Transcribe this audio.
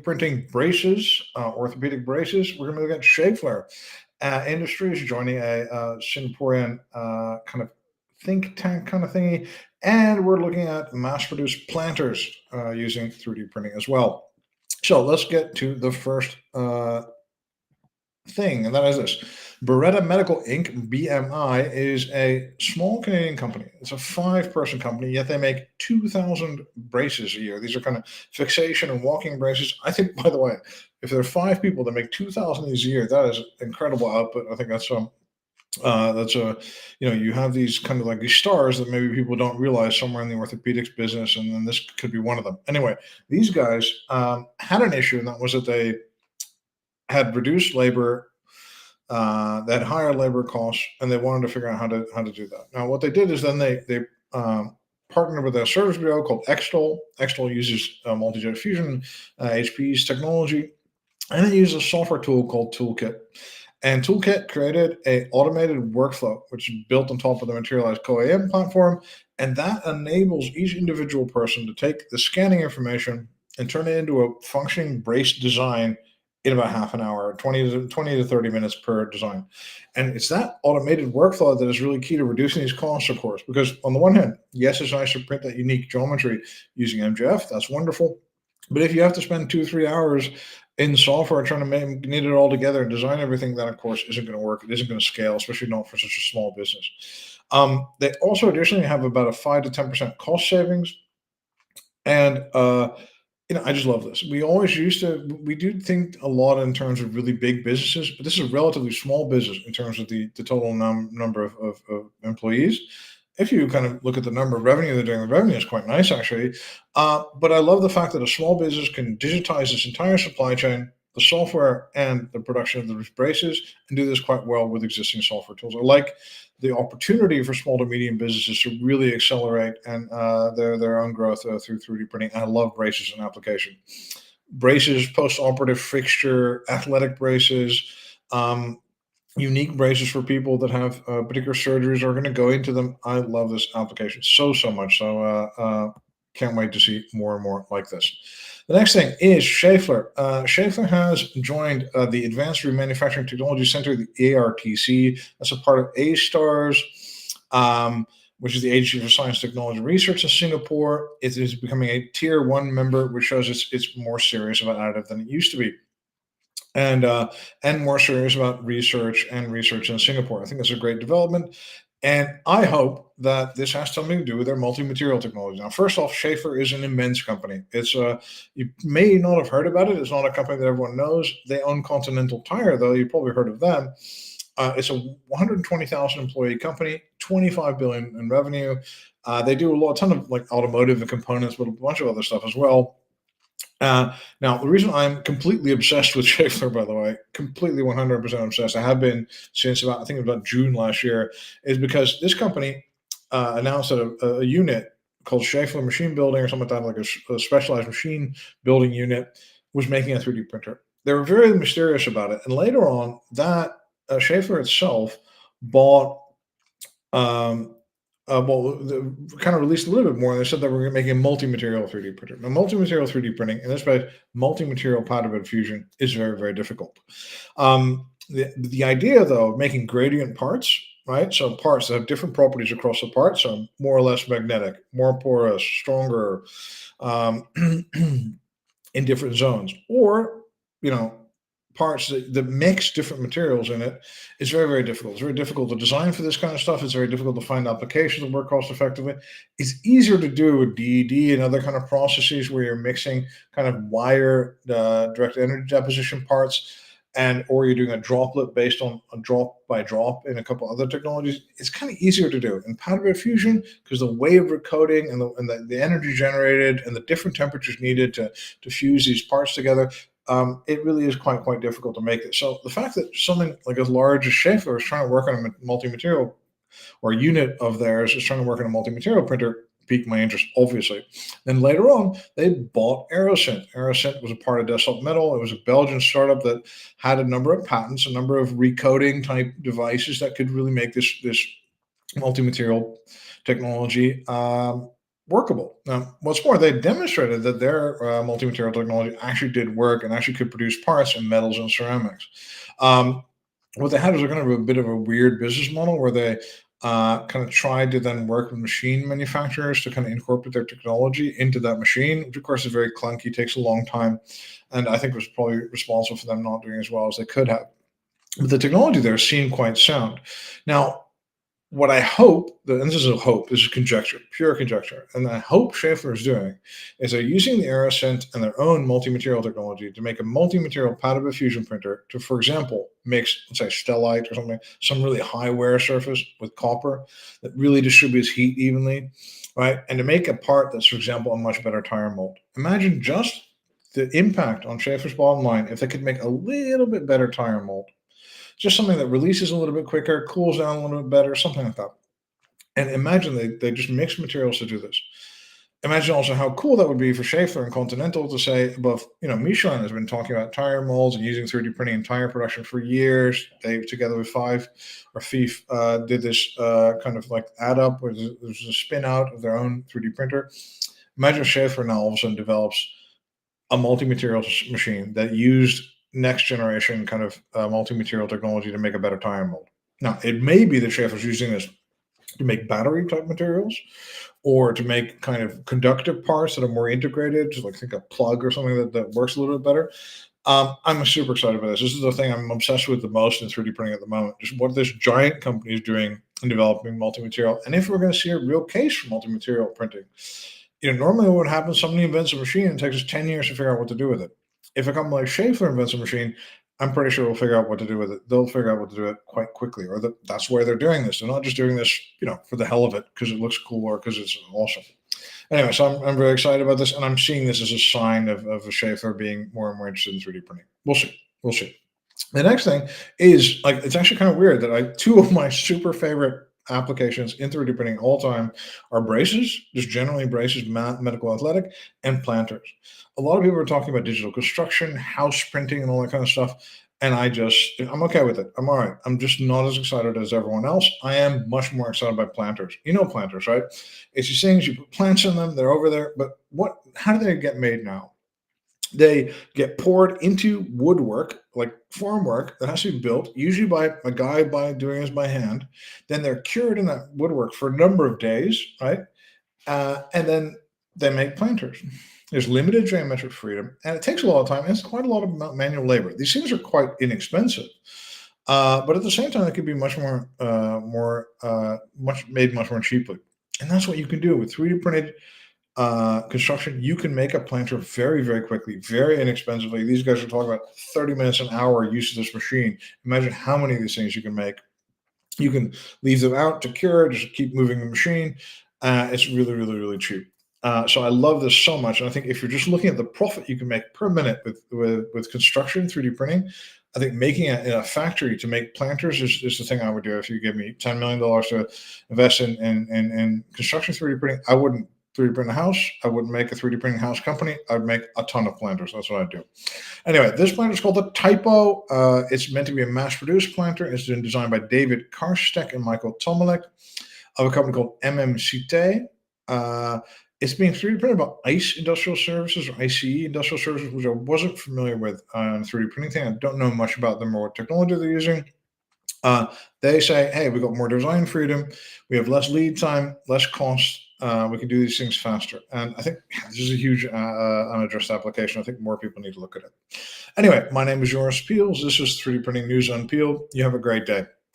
Printing braces, orthopedic braces. We're going to look at Schaeffler Industries joining a Singaporean kind of think tank kind of thingy. And we're looking at mass-produced planters using 3D printing as well. So let's get to the first thing, and that is this. Barretta Medical Inc., BMI, is a small Canadian company. It's a 5-person company, yet they make 2,000 braces a year. These are kind of fixation and walking braces. I think, by the way, if there are 5 people that make 2,000 of these a year, that is incredible output. I think that's you have these kind of like these stars that maybe people don't realize somewhere in the orthopedics business, and then this could be one of them. Anyway, these guys had an issue, and that was that they had reduced labor, they had higher labor costs, and they wanted to figure out how to do that. Now, what they did is then they partnered with a service bureau called Extol. Extol uses multi-jet fusion, HP's technology, and it uses a software tool called Toolkit. And Toolkit created a automated workflow, which is built on top of the Materialized CO-AM platform, and that enables each individual person to take the scanning information and turn it into a functioning brace design in about half an hour, 20 to 30 minutes per design. And it's that automated workflow that is really key to reducing these costs, of course, because on the one hand, yes, it's nice to print that unique geometry using MJF. That's wonderful. But if you have to spend 2 or 3 hours in software trying to knit it all together and design everything, that, of course, isn't going to work. It isn't going to scale, especially not for such a small business. They also additionally have about a 5 to 10% cost savings. And I just love this. We do think a lot in terms of really big businesses, but this is a relatively small business in terms of the total number of employees. If you kind of look at the number of revenue they're doing, the revenue is quite nice, actually. But I love the fact that a small business can digitize its entire supply chain, the software, and the production of the braces, and do this quite well with existing software tools. I like the opportunity for small to medium businesses to really accelerate and their own growth through 3D printing. I love braces as an application. Braces, post-operative fixture, athletic braces, unique braces for people that have particular surgeries are going to go into them. I love this application so much. So can't wait to see more and more like this. The next thing is Schaeffler. Schaeffler has joined the Advanced Remanufacturing Technology Center, the ARTC. That's a part of A-STARS, which is the Agency for Science, Technology, and Research in Singapore. It is becoming a Tier 1 member, which shows it's more serious about additive than it used to be. And more serious about research in Singapore. I think that's a great development. And I hope that this has something to do with their multi-material technology. Now, first off, Schaeffler is an immense company. It's you may not have heard about it. It's not a company that everyone knows. They own Continental Tire, though. You've probably heard of them. It's a 120,000 employee company, 25 billion in revenue. They do a ton of like automotive and components, but a bunch of other stuff as well. Now, the reason I'm completely obsessed with Schaeffler, by the way, completely 100% obsessed, I have been since I think about June last year, is because this company announced that a unit called Schaeffler Machine Building or something like that, like a specialized machine building unit, was making a 3D printer. They were very mysterious about it. And later on, that Schaeffler itself bought kind of released a little bit more. They said that we're making a multi-material 3D printer. Now, multi-material 3D printing, in this case, multi-material powder bed fusion, is very, very difficult. The idea, though, of making gradient parts, right? So parts that have different properties across the part, so more or less magnetic, more porous, stronger, in different zones, or parts that mix different materials in it is very, very difficult. It's very difficult to design for this kind of stuff. It's very difficult to find applications that work cost effectively. It's easier to do with DED and other kind of processes where you're mixing kind of wire direct energy deposition parts, or you're doing a droplet based on a drop by drop in a couple other technologies. It's kind of easier to do in powder bed fusion because the way of recoding and the energy generated and the different temperatures needed to fuse these parts together. It really is quite difficult to make it. So the fact that something like as large as Schaeffler is trying to work on a multi-material, or a unit of theirs is trying to work on a multi-material printer, piqued my interest, obviously. Then later on, they bought Aerosint. Aerosint was a part of Desktop Metal. It was a Belgian startup that had a number of patents, a number of recoding type devices that could really make this multi-material technology workable. Now, what's more, they demonstrated that their multi-material technology actually did work and actually could produce parts in metals and ceramics. Um, what they had was a kind of a bit of a weird business model where they kind of tried to then work with machine manufacturers to kind of incorporate their technology into that machine, which of course is very clunky, takes a long time, and I think was probably responsible for them not doing as well as they could have. But the technology there seemed quite sound. Now, what I hope, and this is a hope, this is conjecture, pure conjecture, and I hope Schaeffler is doing is they're using the Aerosint and their own multi-material technology to make a multi-material powder bed fusion printer to, for example, mix, let's say, stellite or something, some really high wear surface with copper that really distributes heat evenly, right? And to make a part that's, for example, a much better tire mold. Imagine just the impact on Schaeffler's bottom line if they could make a little bit better tire mold, just something that releases a little bit quicker, cools down a little bit better, something like that. And imagine they just mix materials to do this. Imagine also how cool that would be for Schaeffler and Continental to say above, Michelin has been talking about tire molds and using 3D printing in tire production for years. They, together with FIF, did this kind of like add up, where there's a spin out of their own 3D printer. Imagine Schaeffler now all of a sudden develops a multi-material machine that used next generation kind of multi-material technology to make a better tire mold. Now, it may be that Schaeffler's using this to make battery type materials or to make kind of conductive parts that are more integrated, just like think a plug or something that works a little bit better. I'm super excited about this. This is the thing I'm obsessed with the most in 3D printing at the moment, just what this giant company is doing in developing multi-material. And if we're going to see a real case for multi-material printing, normally what happens, somebody invents a machine and it takes us 10 years to figure out what to do with it. If a company like Schaeffler invents a machine, I'm pretty sure we'll figure out what to do with it. They'll figure out what to do with it quite quickly, or that's why they're doing this. They're not just doing this, for the hell of it, because it looks cool or because it's awesome. Anyway, so I'm very excited about this, and I'm seeing this as a sign of a Schaeffler being more and more interested in 3D printing. We'll see. We'll see. The next thing is, it's actually kind of weird that two of my super favorite applications in 3D printing all time are braces, just generally braces, medical athletic, and planters. A lot of people are talking about digital construction, house printing, and all that kind of stuff. And I'm okay with it. I'm all right. I'm just not as excited as everyone else. I am much more excited by planters. Planters, right? It's these things, you put plants in them, they're over there. But how do they get made now? They get poured into woodwork, like farm work that has to be built, usually by a guy doing this by hand. Then they're cured in that woodwork for a number of days, right? And then they make planters. There's limited geometric freedom, and it takes a lot of time. And it's quite a lot of manual labor. These things are quite inexpensive, but at the same time, it could be much more cheaply. And that's what you can do with 3D printed construction. You can make a planter very, very quickly, very inexpensively. These guys are talking about 30 minutes an hour use of this machine. Imagine how many of these things you can make. You can leave them out to cure, just keep moving the machine. It's really, really, really cheap. So I love this so much. And I think if you're just looking at the profit you can make per minute with construction, 3D printing, I think making it in a factory to make planters is the thing I would do. If you give me $10 million to invest in construction 3D printing, I wouldn't 3D print a house. I wouldn't make a 3D printing house company. I would make a ton of planters. That's what I do. Anyway, this planter is called the Typo. It's meant to be a mass-produced planter. It's been designed by David Karşsek and Michael Tomalik of a company called mmcité. It's being 3D printed by ICE Industrial Services or ICE Industrial Services, which I wasn't familiar with on 3D printing thing. I don't know much about them or what technology they're using. They say, hey, we got more design freedom. We have less lead time, less cost. We can do these things faster. And I think this is a huge unaddressed application. I think more people need to look at it. Anyway, my name is Joris Peels. This is 3D Printing News on Peel. You have a great day.